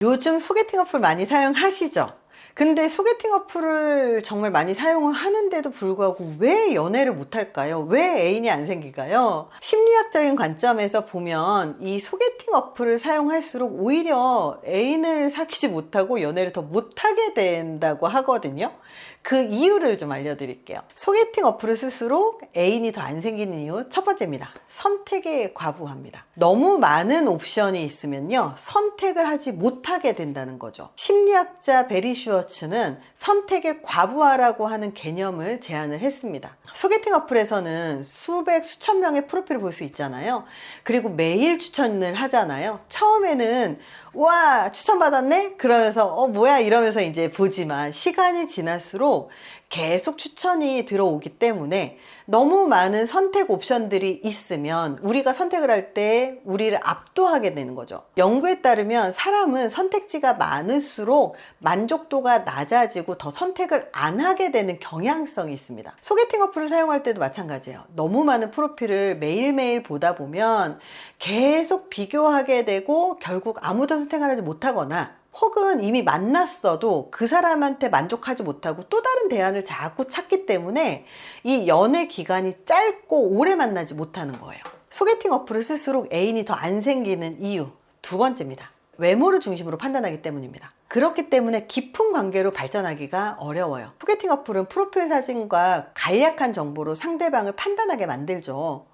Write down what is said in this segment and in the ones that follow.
요즘 소개팅 어플 많이 사용하시죠? 근데 소개팅 어플을 정말 많이 사용을 하는데도 불구하고 왜 연애를 못할까요? 왜 애인이 안 생길까요? 심리학적인 관점에서 보면 이 소개팅 어플을 사용할수록 오히려 애인을 사귀지 못하고 연애를 더 못하게 된다고 하거든요. 그 이유를 좀 알려드릴게요. 소개팅 어플을 쓸수록 애인이 더 안 생기는 이유 첫 번째입니다. 선택에 과부합니다. 너무 많은 옵션이 있으면요, 선택을 하지 못하게 된다는 거죠. 심리학자 베리 슈워츠는 선택의 과부하라고 하는 개념을 제안을 했습니다. 소개팅 어플에서는 수백, 수천 명의 프로필을 볼 수 있잖아요. 그리고 매일 추천을 하잖아요. 처음에는 우와, 추천받았네? 그러면서 뭐야 이러면서 이제 보지만 시간이 지날수록 계속 추천이 들어오기 때문에 너무 많은 선택 옵션들이 있으면 우리가 선택을 할 때 우리를 압도하게 되는 거죠. 연구에 따르면 사람은 선택지가 많을수록 만족도가 낮아지고 더 선택을 안 하게 되는 경향성이 있습니다. 소개팅 어플을 사용할 때도 마찬가지예요. 너무 많은 프로필을 매일매일 보다 보면 계속 비교하게 되고 결국 아무도 선택을 하지 못하거나 혹은 이미 만났어도 그 사람한테 만족하지 못하고 또 다른 대안을 자꾸 찾기 때문에 이 연애 기간이 짧고 오래 만나지 못하는 거예요. 소개팅 어플을 쓸수록 애인이 더 안 생기는 이유 두 번째입니다. 외모를 중심으로 판단하기 때문입니다. 그렇기 때문에 깊은 관계로 발전하기가 어려워요. 소개팅 어플은 프로필 사진과 간략한 정보로 상대방을 판단하게 만들죠.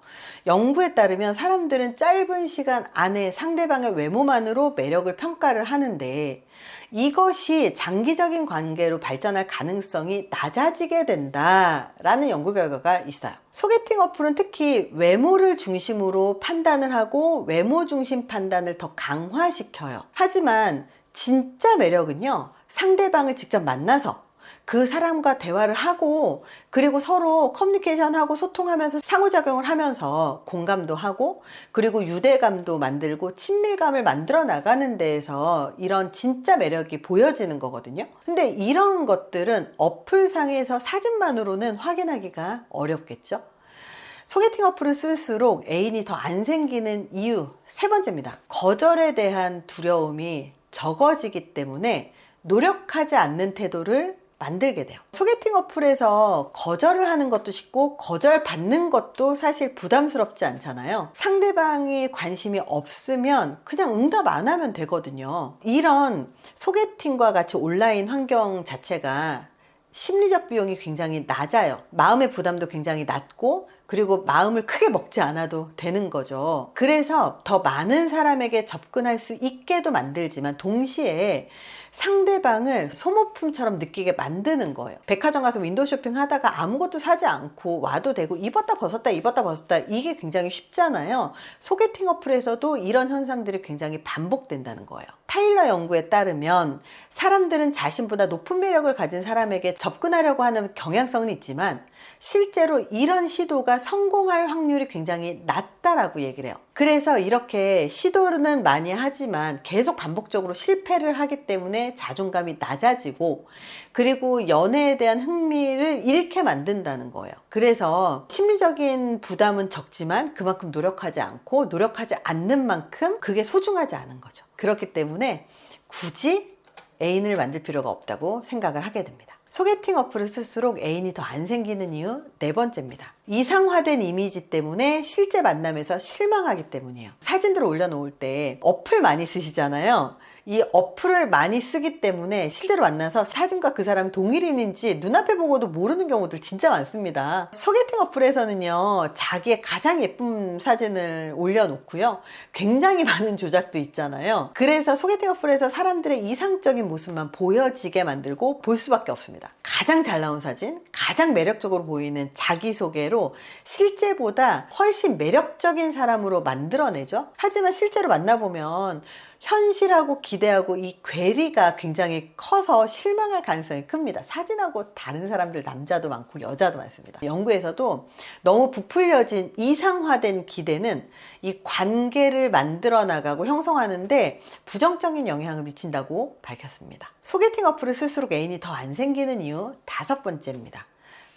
연구에 따르면 사람들은 짧은 시간 안에 상대방의 외모만으로 매력을 평가를 하는데 이것이 장기적인 관계로 발전할 가능성이 낮아지게 된다라는 연구 결과가 있어요. 소개팅 어플은 특히 외모를 중심으로 판단을 하고 외모 중심 판단을 더 강화시켜요. 하지만 진짜 매력은요, 상대방을 직접 만나서 그 사람과 대화를 하고 그리고 서로 커뮤니케이션하고 소통하면서 상호작용을 하면서 공감도 하고 그리고 유대감도 만들고 친밀감을 만들어 나가는 데에서 이런 진짜 매력이 보여지는 거거든요. 근데 이런 것들은 어플상에서 사진만으로는 확인하기가 어렵겠죠. 소개팅 어플을 쓸수록 애인이 더 안 생기는 이유 세 번째입니다. 거절에 대한 두려움이 적어지기 때문에 노력하지 않는 태도를 만들게 돼요. 소개팅 어플에서 거절을 하는 것도 쉽고 거절 받는 것도 사실 부담스럽지 않잖아요. 상대방이 관심이 없으면 그냥 응답 안 하면 되거든요. 이런 소개팅과 같이 온라인 환경 자체가 심리적 비용이 굉장히 낮아요. 마음의 부담도 굉장히 낮고 그리고 마음을 크게 먹지 않아도 되는 거죠. 그래서 더 많은 사람에게 접근할 수 있게도 만들지만 동시에 상대방을 소모품처럼 느끼게 만드는 거예요. 백화점 가서 윈도우 쇼핑 하다가 아무것도 사지 않고 와도 되고 입었다 벗었다 입었다 벗었다 이게 굉장히 쉽잖아요. 소개팅 어플에서도 이런 현상들이 굉장히 반복된다는 거예요. 타일러 연구에 따르면 사람들은 자신보다 높은 매력을 가진 사람에게 접근하려고 하는 경향성은 있지만 실제로 이런 시도가 성공할 확률이 굉장히 낮다라고 얘기를 해요. 그래서 이렇게 시도는 많이 하지만 계속 반복적으로 실패를 하기 때문에 자존감이 낮아지고 그리고 연애에 대한 흥미를 잃게 만든다는 거예요. 그래서 심리적인 부담은 적지만 그만큼 노력하지 않고 노력하지 않는 만큼 그게 소중하지 않은 거죠. 그렇기 때문에 굳이 애인을 만들 필요가 없다고 생각을 하게 됩니다. 소개팅 어플을 쓸수록 애인이 더 안 생기는 이유 네 번째입니다. 이상화된 이미지 때문에 실제 만남에서 실망하기 때문이에요. 사진들을 올려놓을 때 어플 많이 쓰시잖아요. 이 어플을 많이 쓰기 때문에 실제로 만나서 사진과 그 사람이 동일인인지 눈앞에 보고도 모르는 경우들 진짜 많습니다. 소개팅 어플에서는요, 자기의 가장 예쁜 사진을 올려놓고요, 굉장히 많은 조작도 있잖아요. 그래서 소개팅 어플에서 사람들의 이상적인 모습만 보여지게 만들고 볼 수밖에 없습니다. 가장 잘 나온 사진, 가장 매력적으로 보이는 자기소개로 실제보다 훨씬 매력적인 사람으로 만들어내죠. 하지만 실제로 만나보면 현실하고 기대하고 이 괴리가 굉장히 커서 실망할 가능성이 큽니다. 사진하고 다른 사람들 남자도 많고 여자도 많습니다. 연구에서도 너무 부풀려진 이상화된 기대는 이 관계를 만들어 나가고 형성하는데 부정적인 영향을 미친다고 밝혔습니다. 소개팅 어플을 쓸수록 애인이 더 안 생기는 이유 다섯 번째입니다.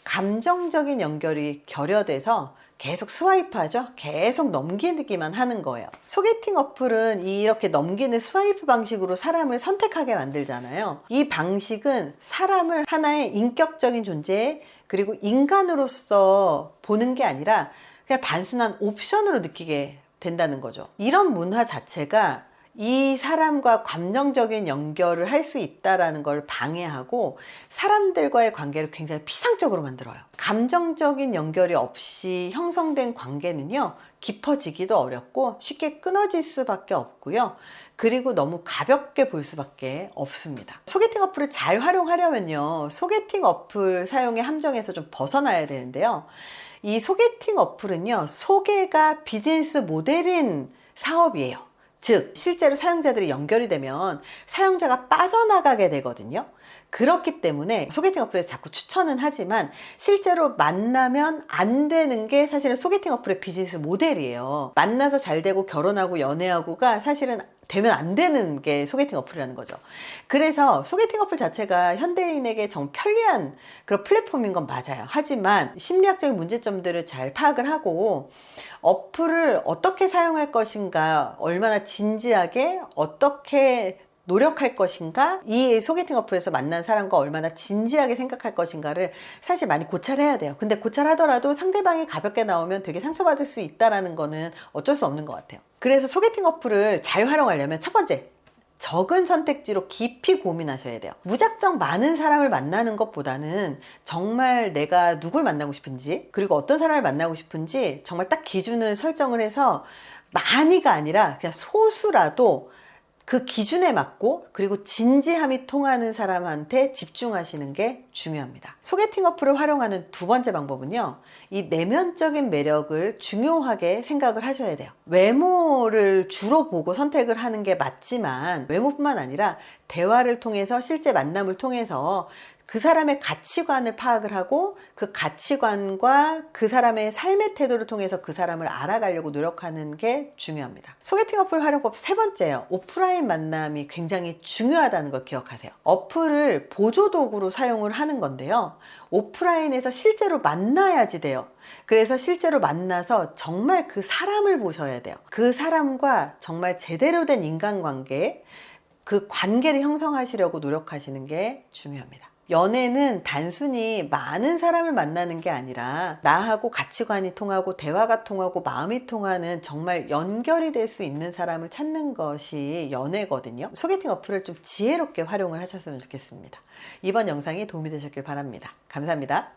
감정적인 연결이 결여돼서 계속 스와이프하죠. 계속 넘기기만 하는 거예요. 소개팅 어플은 이렇게 넘기는 스와이프 방식으로 사람을 선택하게 만들잖아요. 이 방식은 사람을 하나의 인격적인 존재, 그리고 인간으로서 보는 게 아니라 그냥 단순한 옵션으로 느끼게 된다는 거죠. 이런 문화 자체가 이 사람과 감정적인 연결을 할 수 있다라는 걸 방해하고 사람들과의 관계를 굉장히 피상적으로 만들어요. 감정적인 연결이 없이 형성된 관계는요, 깊어지기도 어렵고 쉽게 끊어질 수밖에 없고요. 그리고 너무 가볍게 볼 수밖에 없습니다. 소개팅 어플을 잘 활용하려면요, 소개팅 어플 사용의 함정에서 좀 벗어나야 되는데요. 이 소개팅 어플은요, 소개가 비즈니스 모델인 사업이에요. 즉, 실제로 사용자들이 연결이 되면 사용자가 빠져나가게 되거든요. 그렇기 때문에 소개팅 어플에서 자꾸 추천은 하지만 실제로 만나면 안 되는 게 사실은 소개팅 어플의 비즈니스 모델이에요. 만나서 잘 되고 결혼하고 연애하고가 사실은 되면 안 되는 게 소개팅 어플이라는 거죠. 그래서 소개팅 어플 자체가 현대인에게 정 편리한 그런 플랫폼인 건 맞아요. 하지만 심리학적인 문제점들을 잘 파악을 하고 어플을 어떻게 사용할 것인가, 얼마나 진지하게 어떻게 노력할 것인가, 이 소개팅 어플에서 만난 사람과 얼마나 진지하게 생각할 것인가를 사실 많이 고찰해야 돼요. 근데 고찰하더라도 상대방이 가볍게 나오면 되게 상처받을 수 있다는 거는 어쩔 수 없는 것 같아요. 그래서 소개팅 어플을 잘 활용하려면 첫 번째, 적은 선택지로 깊이 고민하셔야 돼요. 무작정 많은 사람을 만나는 것보다는 정말 내가 누굴 만나고 싶은지, 그리고 어떤 사람을 만나고 싶은지 정말 딱 기준을 설정을 해서 많이가 아니라 그냥 소수라도 그 기준에 맞고, 그리고 진지함이 통하는 사람한테 집중하시는 게 중요합니다. 소개팅 어플을 활용하는 두 번째 방법은요, 이 내면적인 매력을 중요하게 생각을 하셔야 돼요. 외모를 주로 보고 선택을 하는 게 맞지만, 외모뿐만 아니라 대화를 통해서, 실제 만남을 통해서 그 사람의 가치관을 파악을 하고 그 가치관과 그 사람의 삶의 태도를 통해서 그 사람을 알아가려고 노력하는 게 중요합니다. 소개팅 어플 활용법 세 번째예요. 오프라인 만남이 굉장히 중요하다는 걸 기억하세요. 어플을 보조도구로 사용을 하는 건데요, 오프라인에서 실제로 만나야지 돼요. 그래서 실제로 만나서 정말 그 사람을 보셔야 돼요. 그 사람과 정말 제대로 된 인간관계, 그 관계를 형성하시려고 노력하시는 게 중요합니다. 연애는 단순히 많은 사람을 만나는 게 아니라 나하고 가치관이 통하고 대화가 통하고 마음이 통하는 정말 연결이 될 수 있는 사람을 찾는 것이 연애거든요. 소개팅 어플을 좀 지혜롭게 활용을 하셨으면 좋겠습니다. 이번 영상이 도움이 되셨길 바랍니다. 감사합니다.